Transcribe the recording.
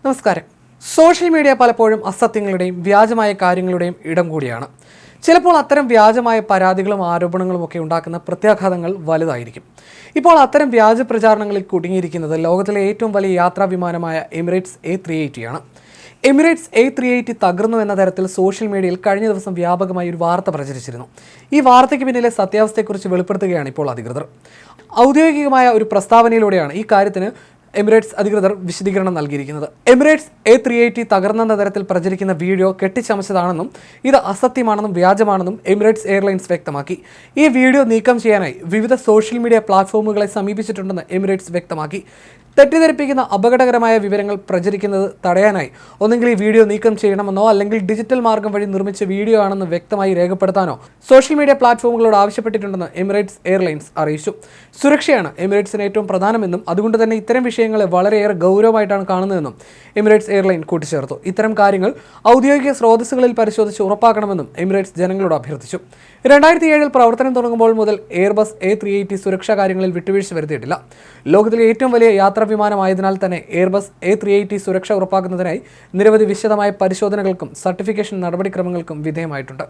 നമസ്കാരം. Social media പലപ്പോഴും അസത്യങ്ങളുടെയും വ്യാജമായ കാര്യങ്ങളുടെയും ഇടം കൂടിയാണ്. ചിലപ്പോൾ അത്തരം വ്യാജമായ പരാതികളും ആരോപണങ്ങളും ഒക്കെ ഉണ്ടാക്കുന്ന പ്രത്യാഘാതങ്ങൾ വലുതായിരിക്കും. ഇപ്പോൾ അത്തരം വ്യാജ പ്രചാരണങ്ങളിൽ കുടുങ്ങിയിരിക്കുന്നത് ലോകത്തിലെ ഏറ്റവും വലിയ യാത്രാ വിമാനമായ എമിറേറ്റ്സ് A380 ആണ്. എമിറേറ്റ്സ് A380 തകർന്നു എന്ന തരത്തിൽ സോഷ്യൽ മീഡിയയിൽ കഴിഞ്ഞ ദിവസം വ്യാപകമായി ഒരു വാർത്ത പ്രചരിച്ചിരുന്നു. ഈ വാർത്തയ്ക്ക് പിന്നിലെ സത്യാവസ്ഥയെക്കുറിച്ച് വെളിപ്പെടുത്തുകയാണ് ഇപ്പോൾ അധികൃതർ. ഔദ്യോഗികമായ ഒരു പ്രസ്താവനയിലൂടെയാണ് ഈ കാര്യത്തിന് എമിറേറ്റ്സ് അധികൃതർ വിശദീകരണം നൽകിയിരിക്കുന്നത്. എമിറേറ്റ്സ് A380 തകർന്നെന്ന തരത്തിൽ പ്രചരിക്കുന്ന വീഡിയോ കെട്ടിച്ചമച്ചതാണെന്നും ഇത് അസത്യമാണെന്നും വ്യാജമാണെന്നും എമിറേറ്റ്സ് എയർലൈൻസ് വ്യക്തമാക്കി. ഈ വീഡിയോ നീക്കം ചെയ്യാനായി വിവിധ സോഷ്യൽ മീഡിയ പ്ലാറ്റ്ഫോമുകളെ സമീപിച്ചിട്ടുണ്ടെന്ന് എമിറേറ്റ്സ് വ്യക്തമാക്കി. തെറ്റിദ്ധരിപ്പിക്കുന്ന അപകടകരമായ വിവരങ്ങൾ പ്രചരിക്കുന്നത് തടയാനായി ഒന്നെങ്കിൽ ഈ വീഡിയോ നീക്കം ചെയ്യണമെന്നോ അല്ലെങ്കിൽ ഡിജിറ്റൽ മാർഗം വഴി നിർമ്മിച്ച വീഡിയോ ആണെന്ന് വ്യക്തമായി രേഖപ്പെടുത്താനോ സോഷ്യൽ മീഡിയ പ്ലാറ്റ്ഫോമുകളോട് ആവശ്യപ്പെട്ടിട്ടുണ്ടെന്ന് എമിറേറ്റ്സ് എയർലൈൻസ് അറിയിച്ചു. സുരക്ഷയാണ് എമിറേറ്റ്സിന് ഏറ്റവും പ്രധാനമെന്നും അതുകൊണ്ട് തന്നെ ഇത്തരം വിഷയങ്ങളെ വളരെയേറെ ഗൗരവമായിട്ടാണ് കാണുന്നതെന്നും എമിറേറ്റ്സ് എയർലൈൻ കൂട്ടിച്ചേർത്തു. ഇത്തരം കാര്യങ്ങൾ ഔദ്യോഗിക സ്രോതസ്സുകളിൽ പരിശോധിച്ച് ഉറപ്പാക്കണമെന്നും എമിറേറ്റ്സ് ജനങ്ങളോട് അഭ്യർത്ഥിച്ചു. 2007 പ്രവർത്തനം തുടങ്ങുമ്പോൾ മുതൽ എയർബസ് A380 സുരക്ഷാ കാര്യങ്ങളിൽ വിട്ടുവീഴ്ച വരുത്തിയിട്ടില്ല. ലോകത്തിലെ ഏറ്റവും വലിയ യാത്രാ വിമാനമായതിനാൽ തന്നെ എയർബസ് A380 സുരക്ഷ ഉറപ്പാക്കുന്നതിനായി നിരവധി വിശദമായ പരിശോധനകൾക്കും സർട്ടിഫിക്കേഷൻ നടപടിക്രമങ്ങൾക്കും വിധേയമായിട്ടുണ്ട്.